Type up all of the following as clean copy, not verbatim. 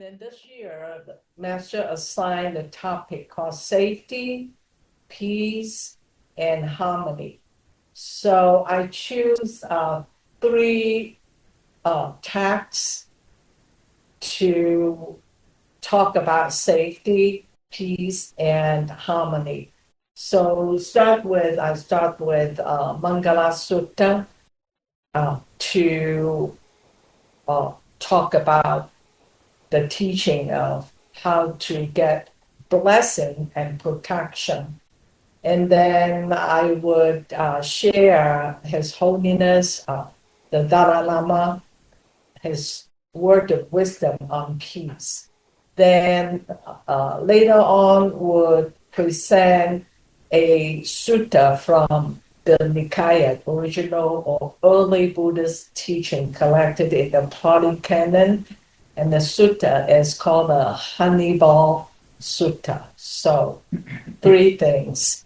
Then this year, the master assigned a topic called safety, peace, and harmony. So I choose three texts to talk about safety, peace, and harmony. So I start with Mangala Sutta to talk about the teaching of how to get blessing and protection. And then I would share His Holiness, the Dalai Lama, his word of wisdom on peace. Then later on would present a sutta from the Nikaya, original or early Buddhist teaching collected in the Pali Canon. And the sutta is called the Honeyball Sutta. So, three things.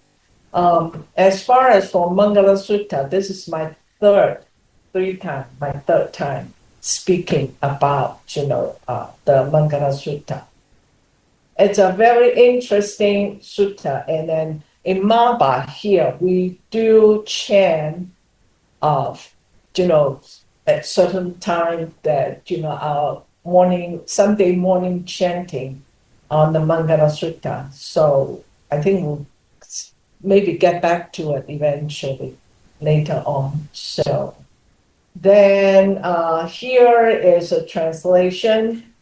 As far as for Mangala Sutta, this is my third time speaking about, the Mangala Sutta. It's a very interesting sutta. And then in Maba here, we do chant of, at certain time that, our Sunday morning chanting on the Mangala Sutta. So I think we'll maybe get back to it eventually later on. So then here is a translation,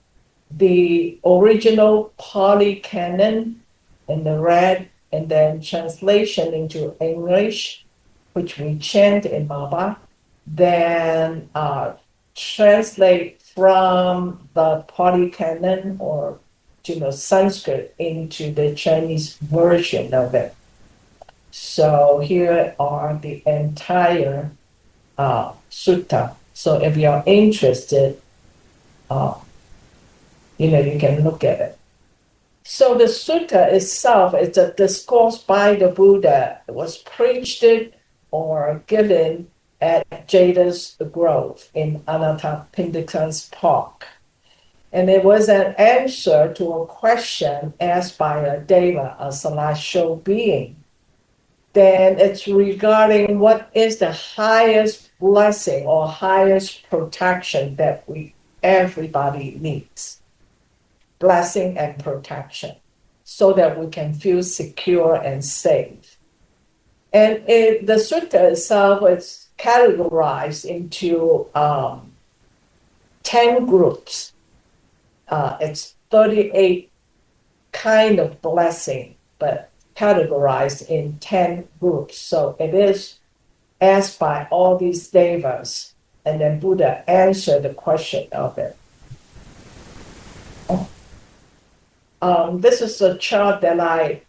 the original Pali Canon in the red, and then translation into English, which we chant in Maba. Then translate from the Pali Canon or Sanskrit into the Chinese version of it. So here are the entire sutta. So if you're interested, you can look at it. So the sutta itself is a discourse by the Buddha. It was preached or given at Jada's Grove in Anathapindika's Park. And it was an answer to a question asked by a deva, a celestial being. Then it's regarding what is the highest blessing or highest protection that everybody needs. Blessing and protection, so that we can feel secure and safe. And the sutta itself is categorized into 10 groups. It's 38 kind of blessing, but categorized in 10 groups. So it is asked by all these devas, and then Buddha answered the question of it. This is a chart that I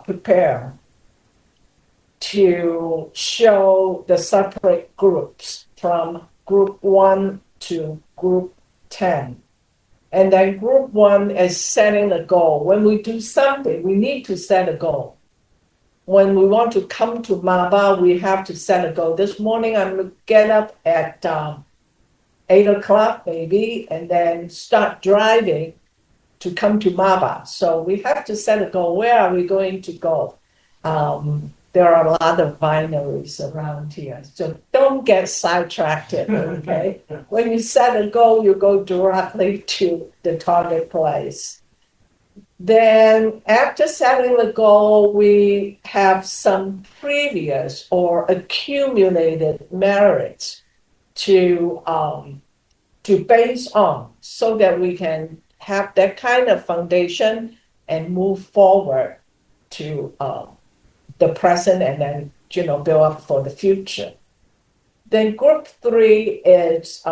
prepare to show the separate groups from group 1 to group 10. And then group 1 is setting a goal. When we do something, we need to set a goal. When we want to come to Maba, we have to set a goal. This morning, I'm going to get up at 8 o'clock maybe, and then start driving to come to Maba. So we have to set a goal. Where are we going to go? There are a lot of wineries around here. So don't get sidetracked, okay? When you set a goal, you go directly to the target place. Then after setting the goal, we have some previous or accumulated merits to base on, so that we can have that kind of foundation and move forward to the present, and then build up for the future. Then group 3 is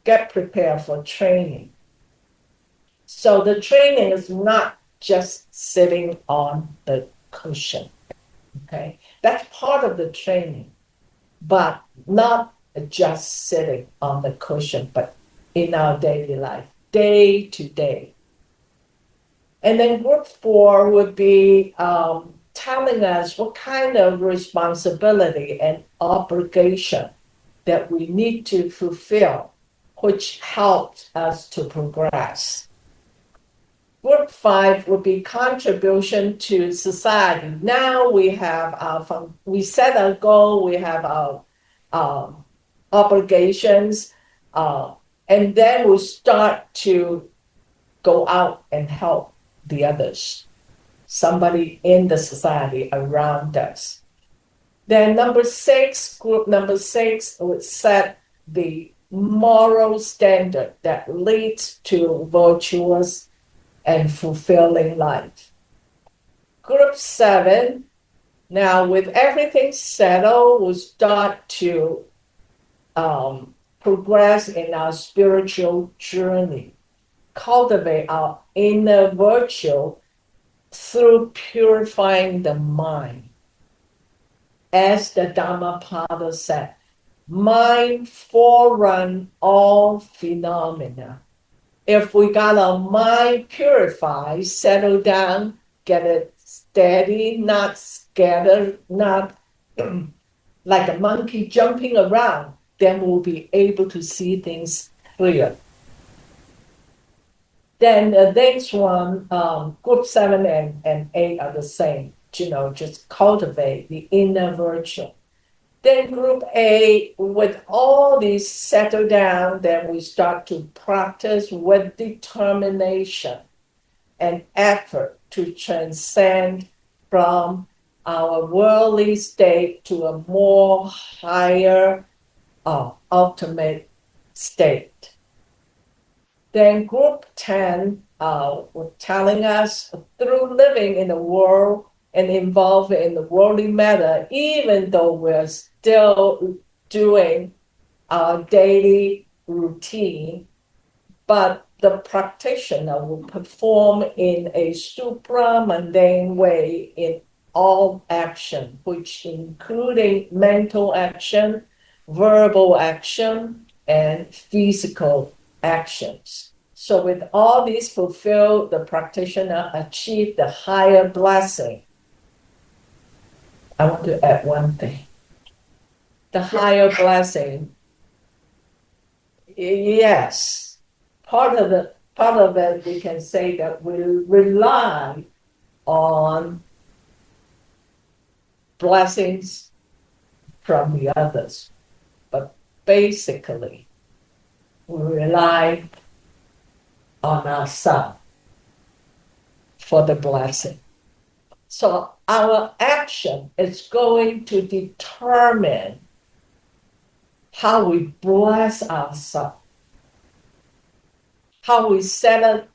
get prepared for training. So the training is not just sitting on the cushion. Okay, that's part of the training, but not just sitting on the cushion, but in our daily life, day to day. And then group 4 would be telling us what kind of responsibility and obligation that we need to fulfill which helped us to progress. Group 5 would be contribution to society. Now we have we set a goal, we have our obligations, and then we start to go out and help the others, somebody in the society around us. Then group number six would set the moral standard that leads to virtuous and fulfilling life. Group 7, now with everything settled, we'll start to progress in our spiritual journey, cultivate our inner virtue through purifying the mind. As the Dhammapada said, mind forerun all phenomena. If we got our mind purified, settle down, get it steady, not scattered, not like a monkey jumping around, then we'll be able to see things clear. Then the next one, group 7 and 8 are the same, just cultivate the inner virtue. Then group 8, with all these settled down, then we start to practice with determination and effort to transcend from our worldly state to a more higher, ultimate state. Then group 10 were telling us through living in the world and involved in the worldly matter, even though we're still doing our daily routine, but the practitioner will perform in a supramundane way in all action, which including mental action, verbal action, and physical actions. So with all these fulfilled, the practitioner achieved the higher blessing. I want to add one thing. The higher blessing, yes, part of it we can say that we rely on blessings from the others, but basically we rely on ourselves for the blessing. So our action is going to determine how we bless ourselves, how we set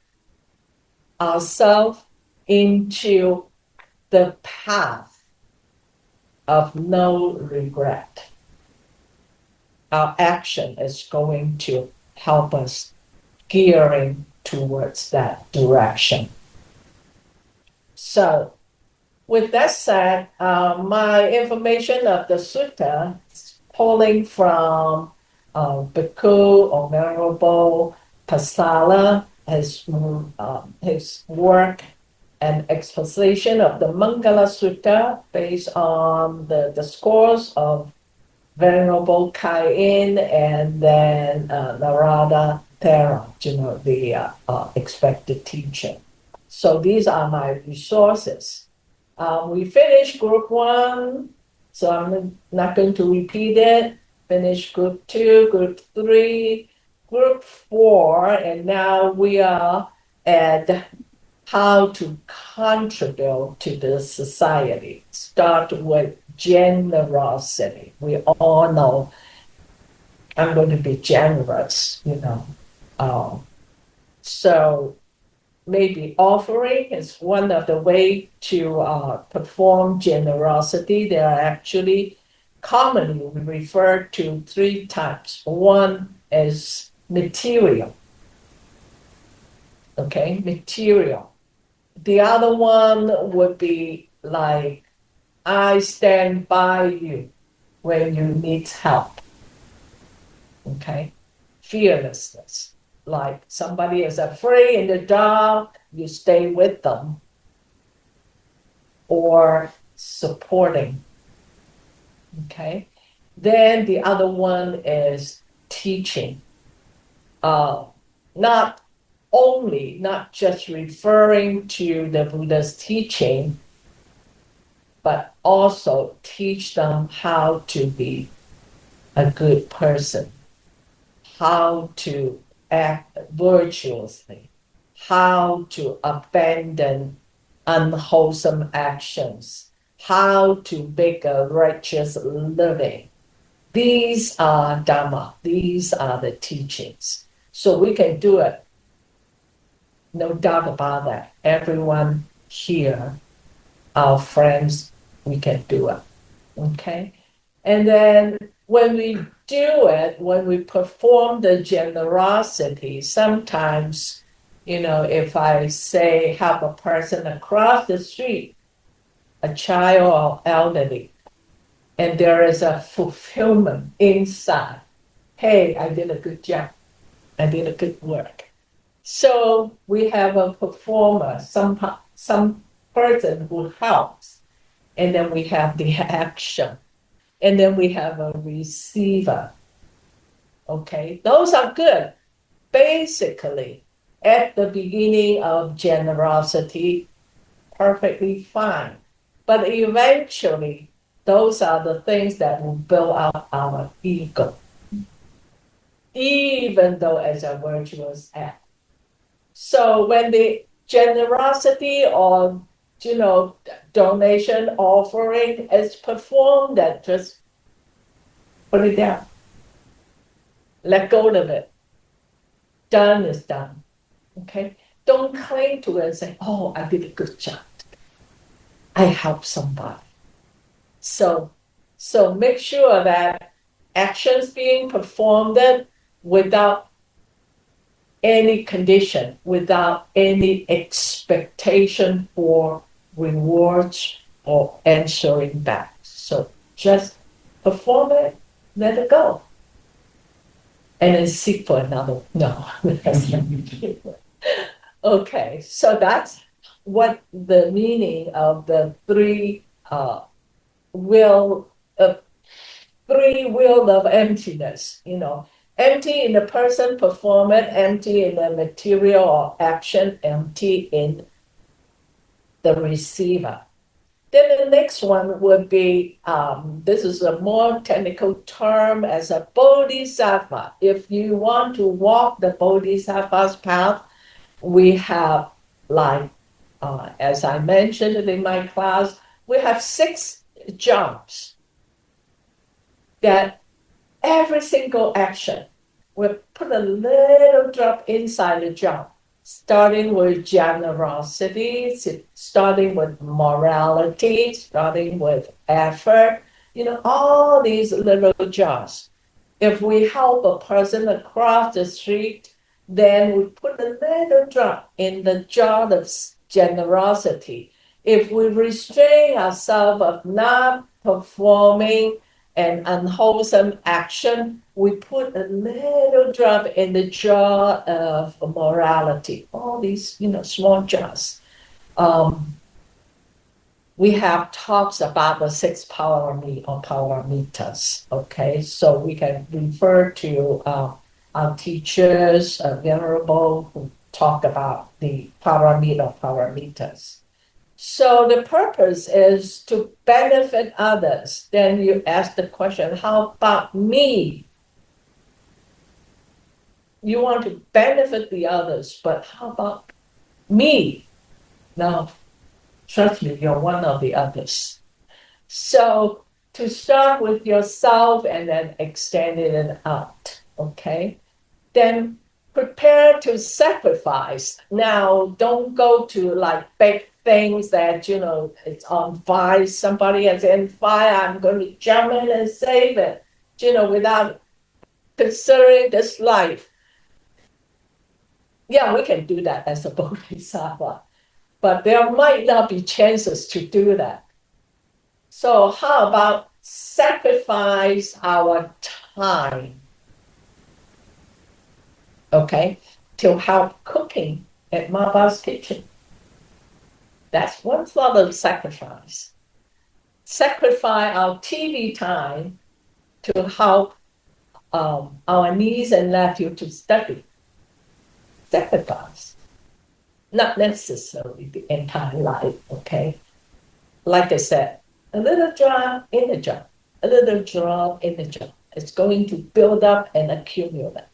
ourselves into the path of no regret. Our action is going to help us gearing towards that direction. So, with that said, my information of the sutta is pulling from Bhikkhu or Venerable Pasala, his work and exposition of the Mangala Sutta based on the discourse of Venerable Kain and then Narada Thera, the expected teacher. So these are my resources. We finished group 1, so I'm not going to repeat it. Finished group 2, group 3, group 4, and now we are at how to contribute to the society. Start with generosity. We all know I'm going to be generous, So maybe offering is one of the way to perform generosity. There are actually commonly referred to 3 types. One is material. Okay, material. The other one would be like, I stand by you when you need help. Okay, fearlessness. Like somebody is afraid in the dark, you stay with them. Or supporting. Okay, then the other one is teaching. not only, not just referring to the Buddha's teaching, but also teach them how to be a good person, how to act virtuously, how to abandon unwholesome actions, how to make a righteous living. These are Dharma, these are the teachings. So we can do it, no doubt about that. Everyone here, our friends, we can do it. Okay? And then when we do it, when we perform the generosity, sometimes, if I say, have a person across the street, a child or elderly, and there is a fulfillment inside. Hey, I did a good job. I did a good work. So we have a performer, some person who helps, and then we have the action, and then we have a receiver. Okay, those are good. Basically, at the beginning of generosity, perfectly fine. But eventually, those are the things that will build up our ego, even though as a virtuous act. So when the generosity or donation offering is performed, that just put it down. Let go of it. Done is done. Okay? Don't cling to it and say, oh, I did a good job. I helped somebody. So make sure that actions being performed without any condition, without any expectation for rewards or answering back. So just perform it, let it go. And then seek for another. No, that's not okay. So that's what the meaning of the will of three will of emptiness. Empty in the person, perform it, empty in the material or action, empty in the receiver. Then the next one would be, this is a more technical term as a bodhisattva. If you want to walk the bodhisattva's path, we have as I mentioned in my class, we have 6 jobs that every single action will put a little drop inside the job, starting with generosity, starting with morality, starting with effort, all these little jobs. If we help a person across the street, then we put a little drop in the jar of generosity. If we restrain ourselves of not performing an unwholesome action, we put a little drop in the jar of morality. All these, small jars. We have talks about the 6 paramis or paramitas. Okay, so we can refer to our teachers, venerable, who talk about the paramita or paramitas. So the purpose is to benefit others. Then you ask the question, how about me? You want to benefit the others, but how about me? Now, trust me, you're one of the others. So to start with yourself and then extend it out, okay? Then prepare to sacrifice. Now, don't go to big things that, it's on fire, somebody is in fire, I'm going to jump in and save it, without considering this life. Yeah, we can do that as a bodhisattva, but there might not be chances to do that. So how about sacrifice our time, okay, to help cooking at Maba's kitchen? That's one sort of sacrifice. Sacrifice our TV time to help our niece and nephew to study. sacrifice. Not necessarily the entire life, okay? Like I said, a little drop in the jar, a little drop in the jar. It's going to build up and accumulate.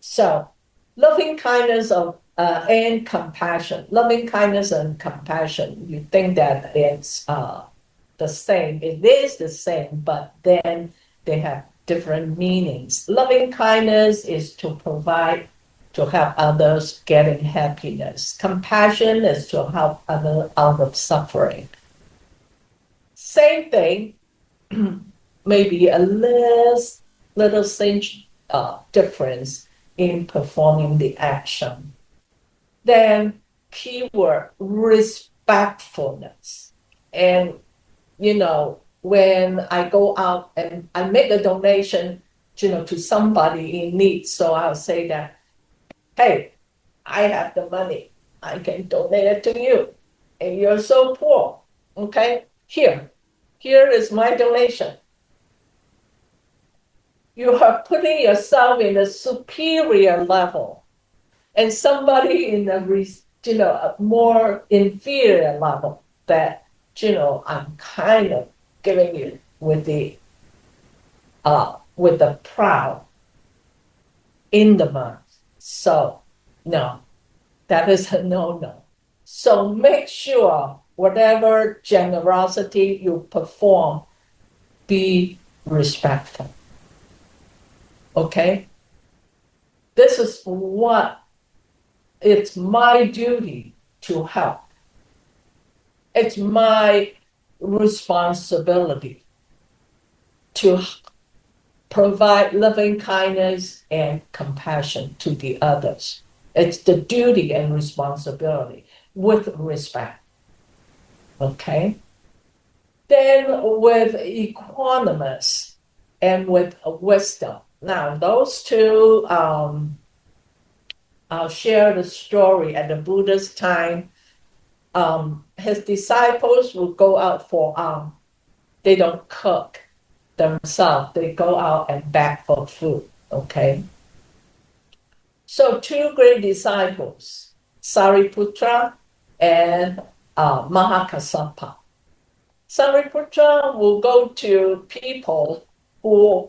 So, loving kindness and compassion. Loving kindness and compassion. You think that it's the same. It is the same, but then they have different meanings. Loving kindness is to provide, to help others getting happiness. Compassion is to help others out of suffering. Same thing, maybe a little difference in performing the action. Then keyword respectfulness. And when I go out and I make a donation, to somebody in need, so I'll say that, hey, I have the money. I can donate it to you. And you're so poor. Okay? Here is my donation. You are putting yourself in a superior level, and somebody in a more inferior level that I'm kind of giving you with the proud in the mind. So no, that is a no. So make sure whatever generosity you perform, be respectful. Okay? This is what it's my duty to help. It's my responsibility to provide loving kindness and compassion to the others. It's the duty and responsibility with respect. Okay? Then with equanimous and with wisdom. Now, those two, I'll share the story at the Buddha's time. His disciples would go out for, they don't cook themselves. They go out and beg for food, okay? So two great disciples, Sariputra and Mahakassapa. Sariputra will go to people who,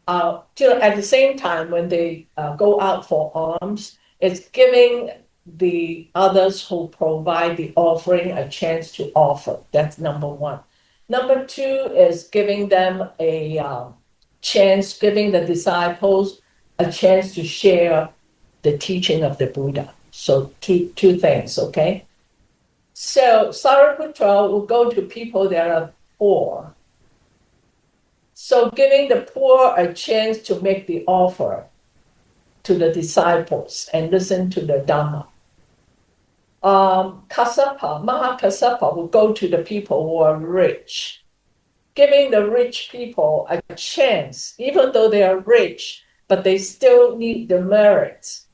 at the same time when they go out for alms, it's giving the others who provide the offering a chance to offer. That's number one. Number two is giving them a chance, giving the disciples a chance to share the teaching of the Buddha. So two things, okay? So Sariputra will go to people that are poor. So giving the poor a chance to make the offer to the disciples and listen to the Dharma. Mahakassapa will go to the people who are rich, giving the rich people a chance, even though they are rich, but they still need the merits.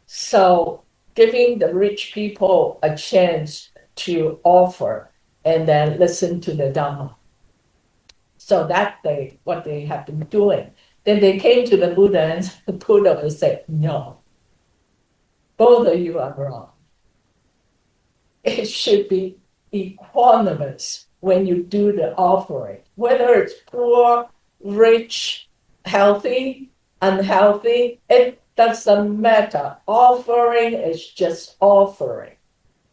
So giving the rich people a chance to offer and then listen to the Dharma. So what they have been doing. Then they came to the Buddha and the Buddha would say, no, both of you are wrong. It should be equanimous when you do the offering, whether it's poor, rich, healthy, unhealthy, it doesn't matter. Offering is just offering,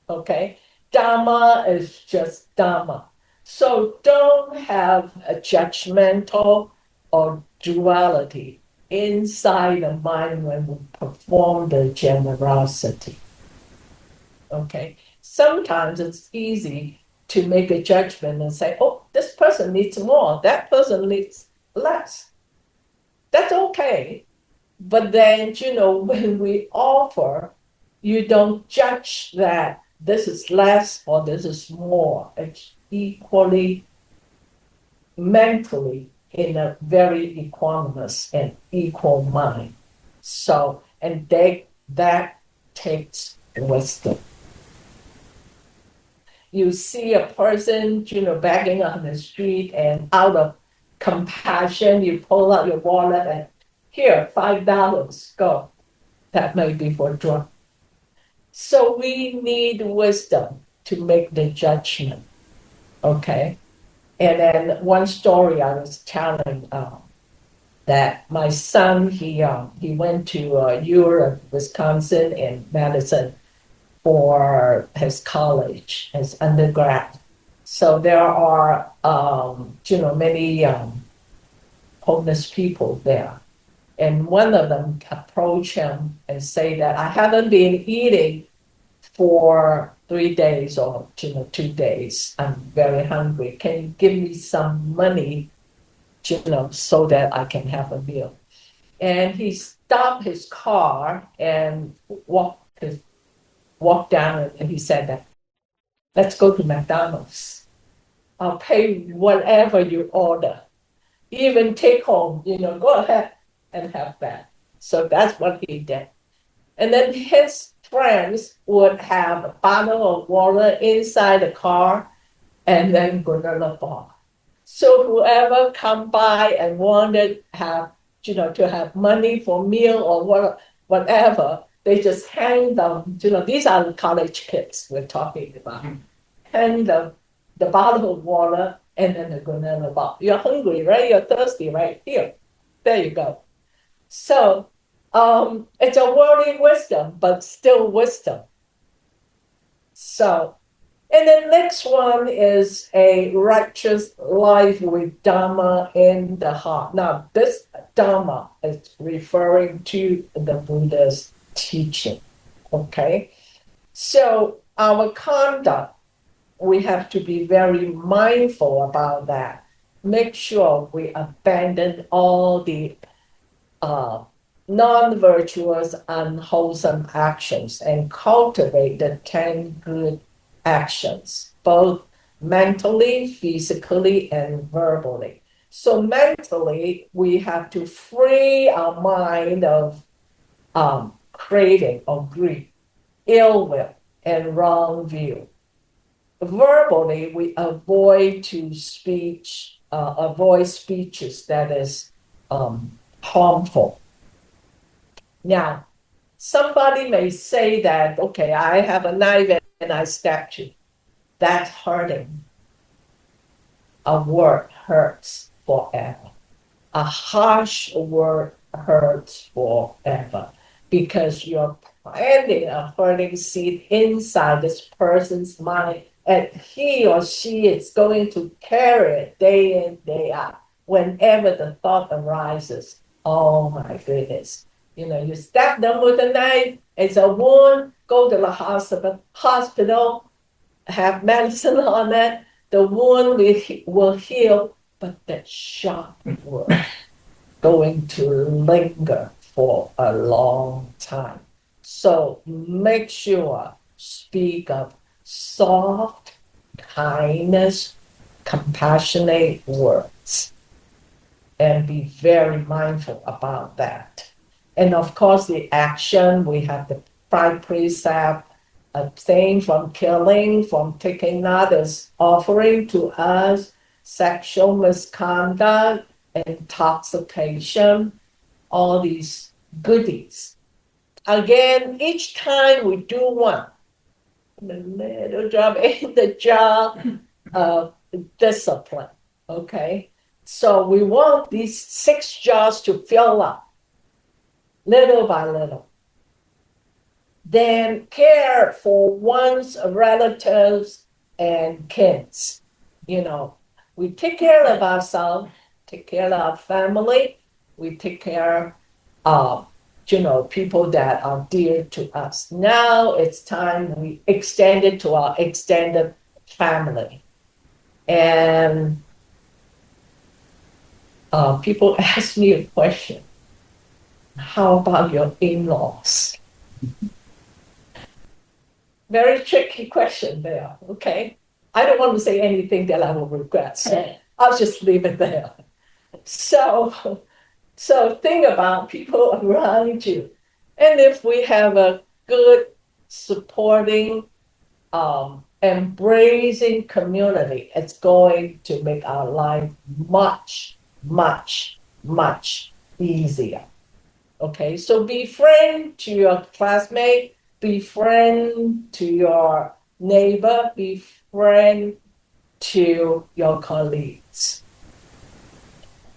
okay? Dharma is just Dharma. So don't have a judgmental or duality inside the mind when we perform the generosity. Okay? Sometimes it's easy to make a judgment and say, oh, this person needs more, that person needs less. That's okay. But then, when we offer, you don't judge that this is less or this is more. It's equally mentally in a very equanimous and equal mind. So, and that takes wisdom. You see a person, begging on the street, and out of compassion, you pull out your wallet and here, $5, go. that may be for drug. So we need wisdom to make the judgment. Okay. And then one story I was telling that my son he went to Europe, Wisconsin, in Madison for his college, his undergrad. So there are many homeless people there, and one of them approached him and say that I haven't been eating for 3 days or 2 days. I'm very hungry. Can you give me some money, so that I can have a meal? And he stopped his car and walked down, and he said that, let's go to McDonald's. I'll pay whatever you order. Even take home, go ahead and have that. So that's what he did. And then his friends would have a bottle of water inside the car and then granola bar. So whoever come by and wanted to have money for meal or whatever, they just hand them, these are the college kids we're talking about. Hand them the bottle of water and then the granola bar. You're hungry, right? You're thirsty, right? Here, there you go. So it's a worldly wisdom, but still wisdom. So, and the next one is a righteous life with Dharma in the heart. Now, this Dharma is referring to the Buddha's teaching. Okay? So, our conduct, we have to be very mindful about that. Make sure we abandon all the non-virtuous, unwholesome actions and cultivate the 10 good actions, both mentally, physically, and verbally. So mentally, we have to free our mind of craving or greed, ill will, and wrong view. Verbally, we avoid speeches that is harmful. Now, somebody may say that, okay, I have a knife and I stabbed you. That's hurting. A word hurts forever. A harsh word hurts forever because you're planting a hurting seed inside this person's mind, and he or she is going to carry it day in, day out. Whenever the thought arises, oh my goodness, you stab them with a knife, it's a wound, go to the hospital, have medicine on it, the wound will heal, but that sharp word going to linger for a long time. So make sure, speak of soft, kindness, compassionate words, and be very mindful about that. And of course, the action, we have the 5 precepts, abstain from killing, from taking others' offering to us, sexual misconduct, intoxication, all these goodies. Again, each time we do one, the little job in the job of discipline, okay? So we want these 6 jars to fill up little by little. Then care for one's relatives and kids. We take care of ourselves, take care of our family, we take care of people that are dear to us. Now it's time we extend it to our extended family. And people ask me a question. How about your in-laws? Very tricky question there, okay? I don't want to say anything that I will regret, so I'll just leave it there. So think about people around you. And if we have a good, supporting, embracing community, it's going to make our life much, much, much easier. Okay, so be friend to your classmate, be friend to your neighbor, be friend to your colleagues.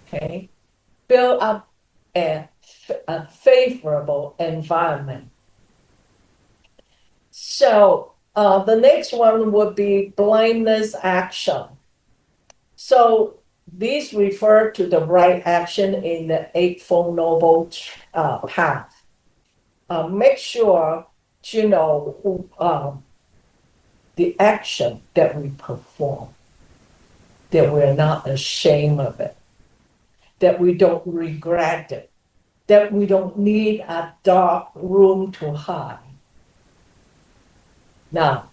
Okay, build up a favorable environment. So the next one would be blameless action. So these refer to the right action in the Eightfold Noble Path. Make sure you know the action that we perform, that we're not ashamed of it, that we don't regret it, that we don't need a dark room to hide. Now,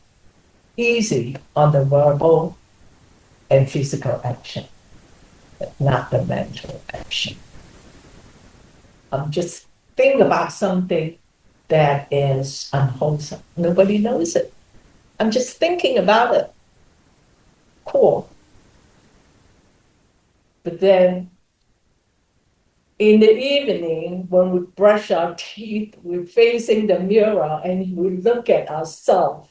easy on the verbal and physical action, but not the mental action. Just think about something that is unwholesome. Nobody knows it. I'm just thinking about it. Cool. But then in the evening, when we brush our teeth, we're facing the mirror and we look at ourselves.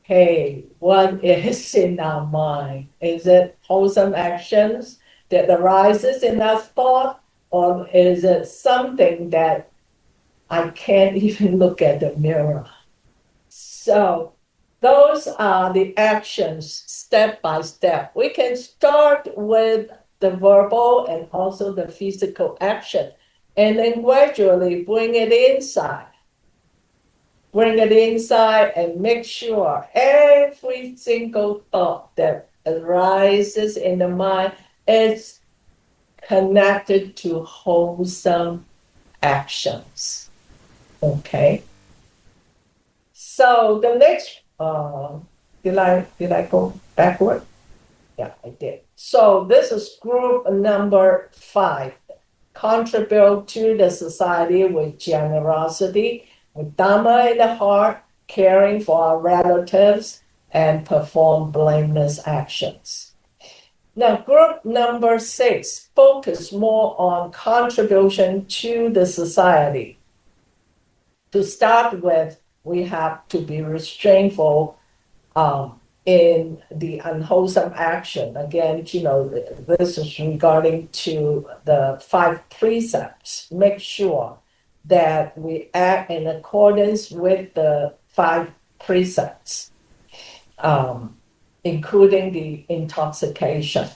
Hey, what is in our mind? Is it wholesome actions that arises in our thought, or is it something that I can't even look at the mirror? So those are the actions step by step. We can start with the verbal and also the physical action, and then gradually bring it inside. Bring it inside and make sure every single thought that arises in the mind is connected to wholesome actions. Okay. So the next, did I go backward? Yeah, I did. So this is group number 5. Contribute to the society with generosity, with Dharma in the heart, caring for our relatives, and perform blameless actions. Now, group number 6, focus more on contribution to the society. To start with, we have to be restrainful in the unwholesome action. Again, this is regarding to the 5 precepts. Make sure that we act in accordance with the 5 precepts, including the intoxication.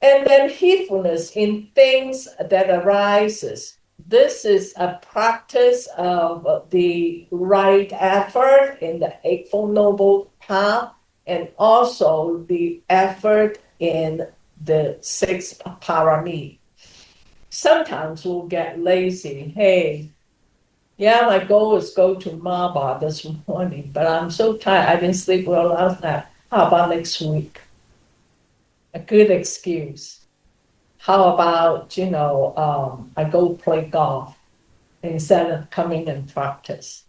And then heedfulness in things that arises. This is a practice of the right effort in the Eightfold Noble Path, and also the effort in the 6 paramis. Sometimes we'll get lazy. Hey, yeah, my goal is go to Maba this morning, but I'm so tired. I didn't sleep well last night. How about next week? A good excuse. How about, I go play golf instead of coming and practice?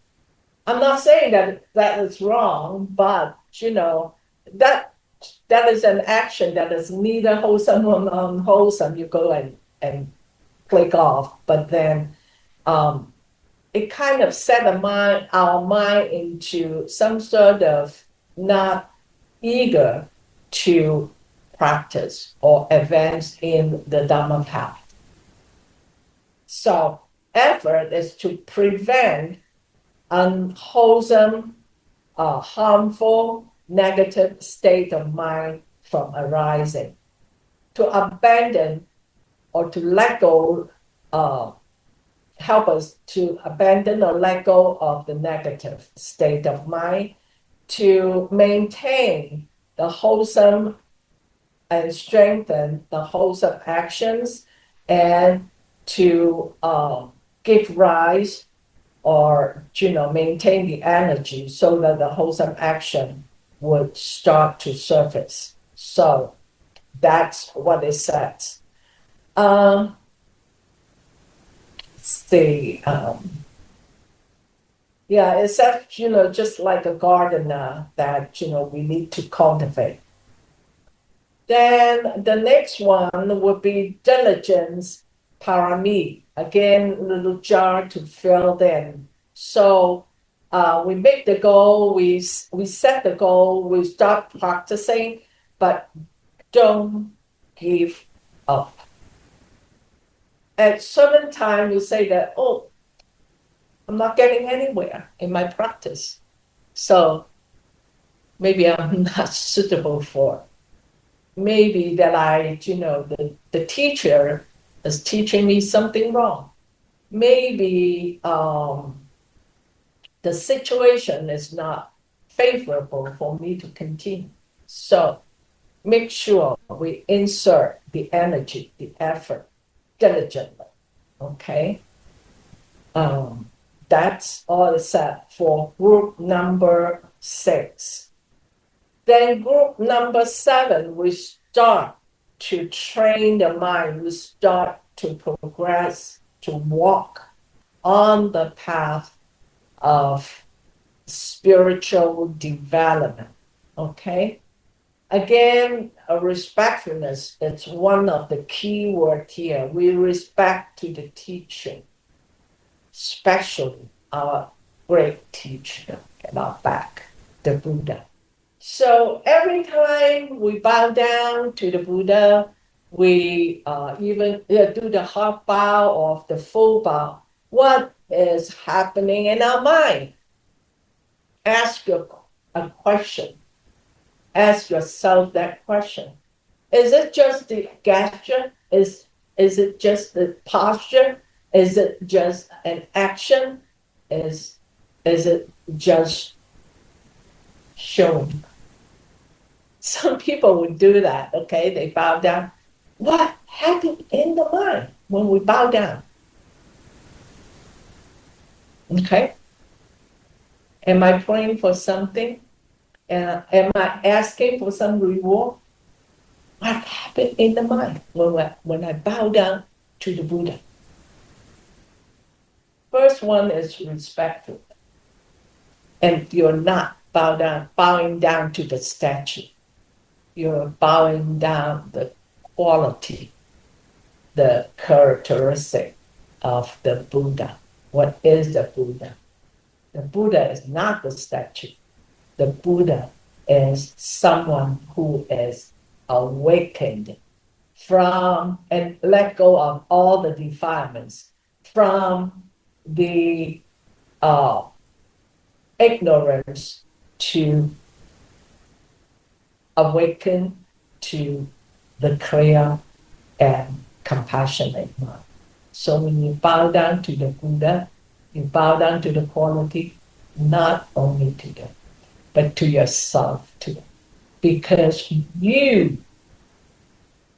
I'm not saying that that is wrong, but, that that is an action that is neither wholesome nor unwholesome. You go and play golf, but then it kind of set our mind into some sort of not eager to practice or advance in the Dharma path. So effort is to prevent unwholesome, harmful, negative state of mind from arising. To abandon or to let go, help us to abandon or let go of the negative state of mind, to maintain the wholesome and strengthen the wholesome actions, and to give rise or maintain the energy so that the wholesome action would start to surface. So that's what it says. Yeah, it says, just like a gardener that, we need to cultivate. Then the next one would be diligence paramis. Again, a little jar to fill in. So we make the goal, we set the goal, we start practicing, but don't give up. At certain time, you say that, oh, I'm not getting anywhere in my practice. So maybe I'm not suitable for. Maybe that the teacher is teaching me something wrong. Maybe the situation is not favorable for me to continue. So make sure we insert the energy, the effort diligently. Okay. Um, that's all set for group number 6. Then group number 7, we start to train the mind. We start to progress, to walk on the path of spiritual development. Okay. Again, a respectfulness, it's one of the key words here. We respect to the teacher, especially our great teacher at our back, the Buddha. So every time we bow down to the Buddha, we even do the half bow or the full bow. What is happening in our mind? Ask a question. Ask yourself that question. Is it just the gesture? Is it just the posture? Is it just an action? Is it just showing? Some people would do that, okay? They bow down. What happened in the mind when we bow down? Okay? Am I praying for something? Am I asking for some reward? What happened in the mind when I bow down to the Buddha? First one is respectful. And you're not bowing down to the statue. You're bowing down the quality, the characteristic of the Buddha. What is the Buddha? The Buddha is not the statue. The Buddha is someone who is awakened from and let go of all the defilements, from the ignorance to awaken to the clear and compassionate mind. So when you bow down to the Buddha, you bow down to the quality, not only to them, but to yourself too. Because you,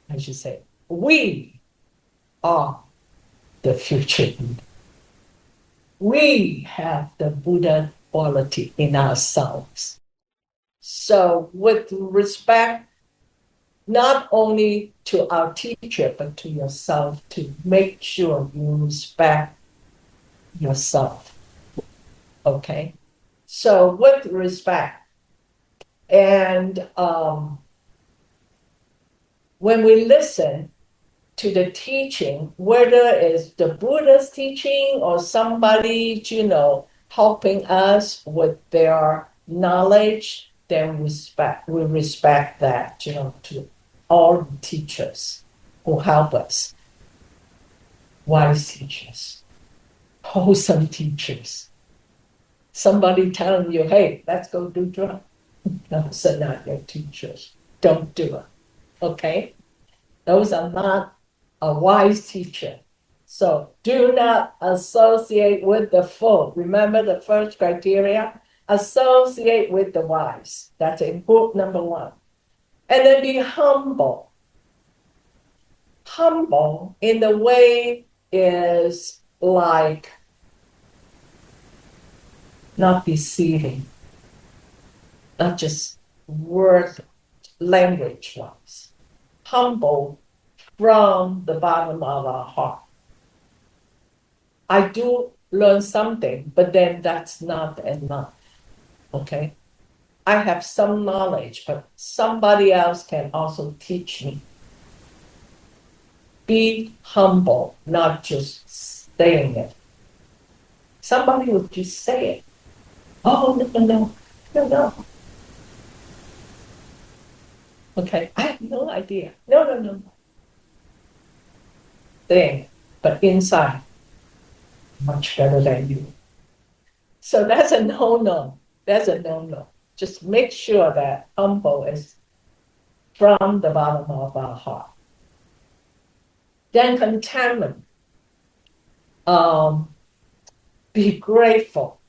I should say, we are the future Buddha. We have the Buddha quality in ourselves. So with respect, not only to our teacher, but to yourself, to make sure you respect yourself. Okay? So with respect, and when we listen to the teaching, whether it's the Buddha's teaching or somebody, helping us with their knowledge, then we respect that, to all teachers who help us. Wise teachers, wholesome teachers. Somebody telling you, hey, let's go do drugs. Those are not your teachers. Don't do it. Okay? Those are not a wise teacher. So do not associate with the fool. Remember the first criteria? Associate with the wise. That's important, number 1. And then be humble. Humble in the way is like not deceiving, not just word language wise. Humble from the bottom of our heart. I do learn something, but then that's not enough. Okay? I have some knowledge, but somebody else can also teach me. Be humble, not just saying it. Somebody would just say it. Oh, no, no, no, no, no. Okay, I have no idea. No, no, no. Saying it, but inside, much better than you. So that's a no-no. That's a no-no. Just make sure that humble is from the bottom of our heart. Then contentment. Um, be grateful.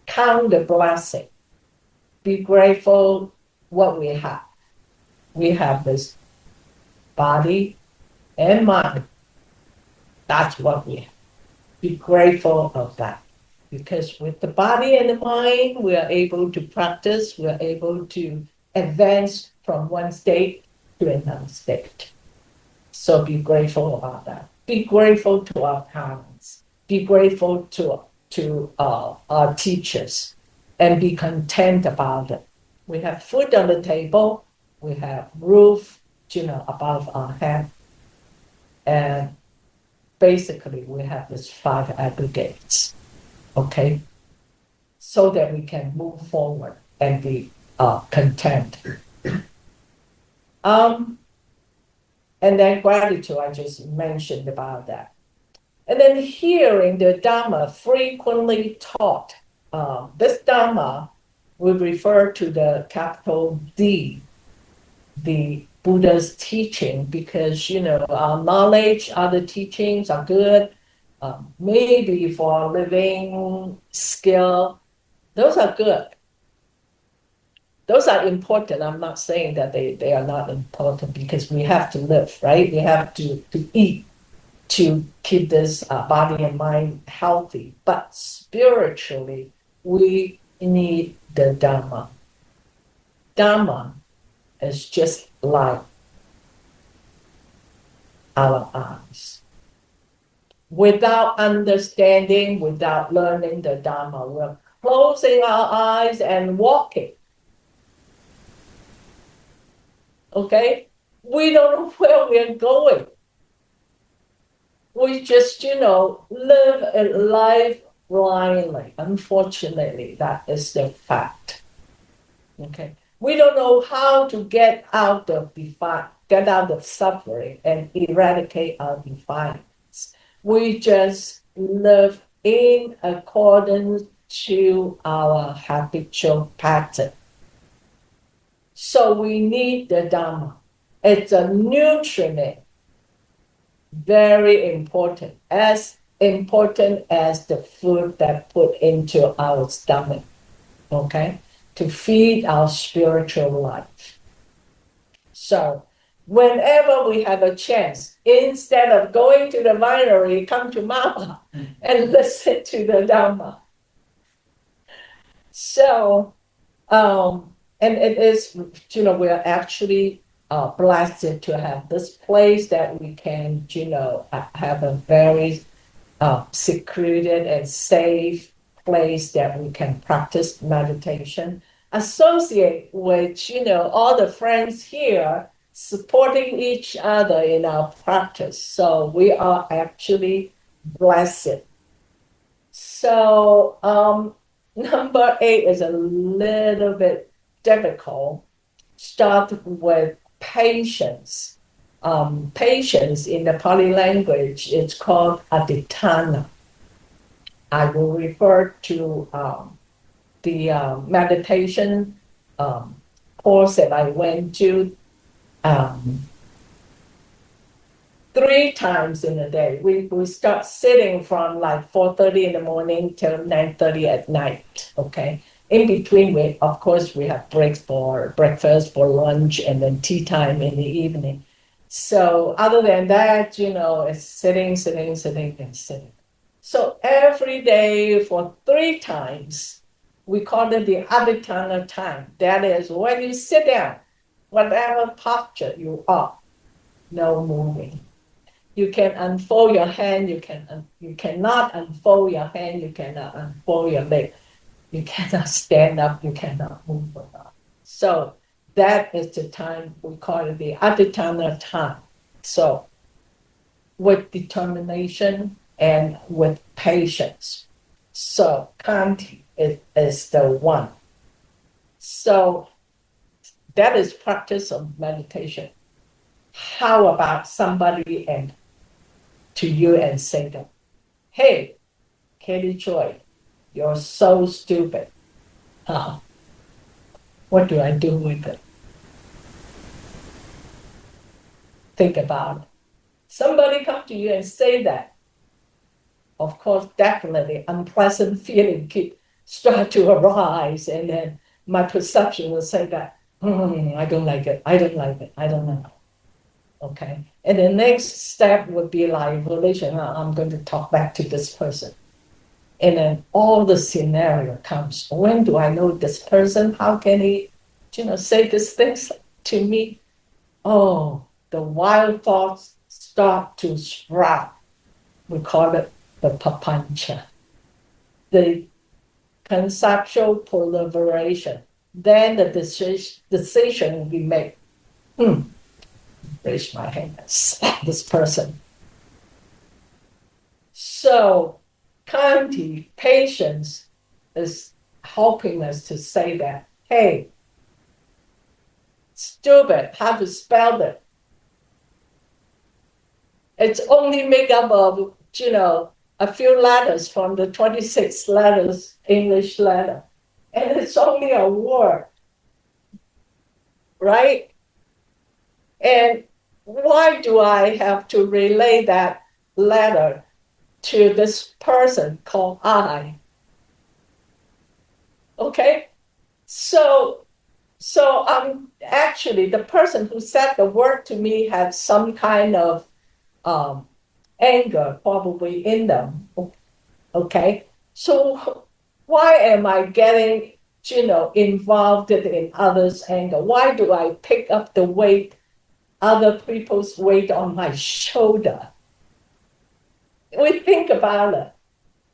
Count the blessing. Be grateful what we have. We have this body and mind. That's what we have. Be grateful of that. Because with the body and the mind, we are able to practice, we are able to advance from one state to another state. So be grateful about that. Be grateful to our parents. Be grateful to our teachers, and be content about it. We have food on the table. We have roof, above our head, and basically we have these five aggregates. Okay, so that we can move forward and be content. And then gratitude, I just mentioned about that. And then hearing the Dharma frequently taught. This Dharma we refer to the capital D, the Buddha's teaching, because our knowledge, other teachings are good. Maybe for living skill, those are good. Those are important. I'm not saying that they are not important, because we have to live, right? We have to eat to keep this body and mind healthy. But spiritually, we need the Dharma. Dharma is just like our eyes. Without understanding, without learning the Dharma, we're closing our eyes and walking. Okay? We don't know where we're going. We just, live a life blindly. Unfortunately, that is the fact. Okay? We don't know how to get out of suffering and eradicate our defiance. We just live in accordance to our habitual pattern. So we need the Dharma. It's a nutrient, very important as the food that put into our stomach, okay, to feed our spiritual life. So whenever we have a chance, instead of going to the winery, come to Mama and listen to the Dharma. So and it is, we're actually blessed to have this place that we can, have a very secluded and safe place that we can practice meditation, associate with, all the friends here supporting each other in our practice. So we are actually blessed. So number 8 is a little bit difficult. Start with patience. Patience in the Pali language is called aditana. I will refer to the meditation course that I went to 3 times in a day. We start sitting from like 4:30 in the morning till 9:30 at night. Okay. In between, of course we have breaks for breakfast, for lunch, and then tea time in the evening. So other than that, it's sitting, sitting, sitting, and sitting. So every day for 3 times, we call it the aditana time. That is when you sit down, whatever posture you are, no moving. You can unfold your hand, you cannot unfold your hand, you cannot unfold your leg, you cannot stand up, you cannot move around. So that is the time we call it the aditana time. So with determination and with patience. So Kanti is the one. So that is practice of meditation. How about somebody and to you and say that, hey, Katie Joy, you're so stupid. What do I do with it? Think about it. Somebody come to you and say that. Of course, definitely unpleasant feeling keep start to arise, and then my perception will say that, I don't like it, I don't like it, I don't like it. Okay. And the next step would be like relation. I'm going to talk back to this person. And then all the scenario comes. When do I know this person? How can he, say these things to me? Oh, the wild thoughts start to sprout. We call it the papancha, the conceptual proliferation. Then the decision will be made. Raise my hand and slap this person. So, Kanti, patience, is helping us to say that, hey, stupid, how to spell it? It's only made up of, a few letters from the 26 letters, English letter. And it's only a word, right? And why do I have to relay that letter to this person called I? Okay? So actually the person who said the word to me had some kind of anger probably in them. Okay? So why am I getting, involved in others' anger? Why do I pick up the weight, other people's weight on my shoulder? We think about it.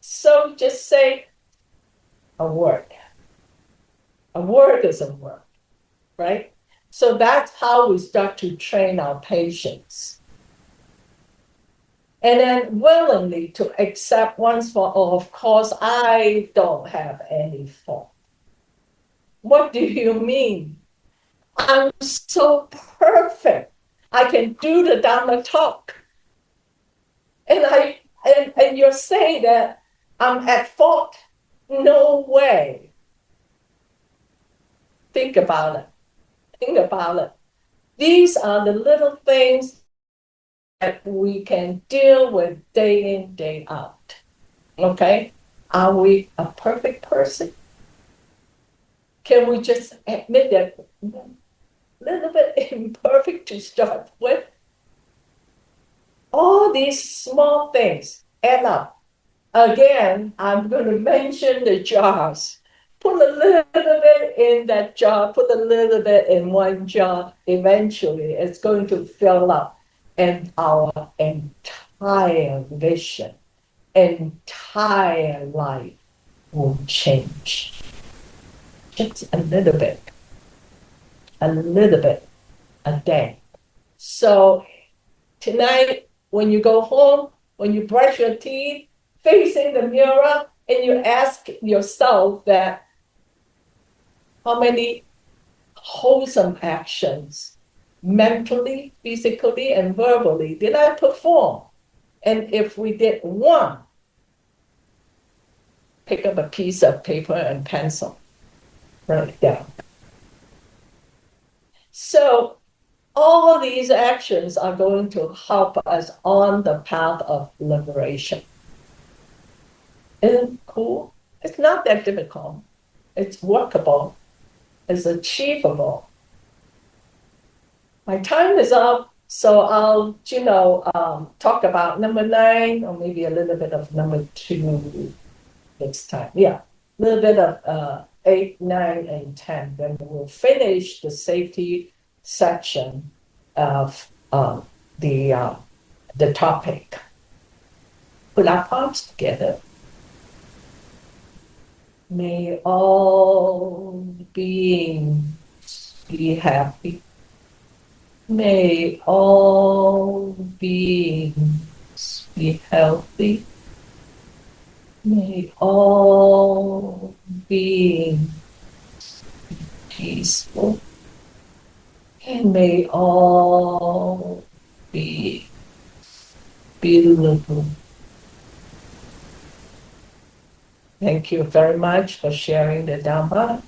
So just say a word. A word is a word, right? So that's how we start to train our patience. And then willingly to accept once for all, of course, I don't have any fault. What do you mean? I'm so perfect. I can do the Dharma talk. And you're saying that I'm at fault? No way. Think about it. Think about it. These are the little things that we can deal with day in, day out. Okay? Are we a perfect person? Can we just admit that a little bit imperfect to start with? All these small things add up. Again, I'm going to mention the jars. Put a little bit in that jar, put a little bit in one jar. Eventually, it's going to fill up, and our entire vision, entire life will change. Just a little bit a day. So tonight, when you go home, when you brush your teeth, facing the mirror, and you ask yourself that how many wholesome actions, mentally, physically, and verbally, did I perform? And if we did one, pick up a piece of paper and pencil, write it down. So all these actions are going to help us on the path of liberation. Isn't it cool? It's not that difficult. It's workable. It's achievable. My time is up, so I'll, talk about number 9 or maybe a little bit of number 2 next time. Yeah, a little bit of 8, 9, and 10. Then we'll finish the safety section of the topic. Put our palms together. May all beings be happy. May all beings be healthy. May all beings be peaceful. And may all be beautiful. Thank you very much for sharing the Dharma.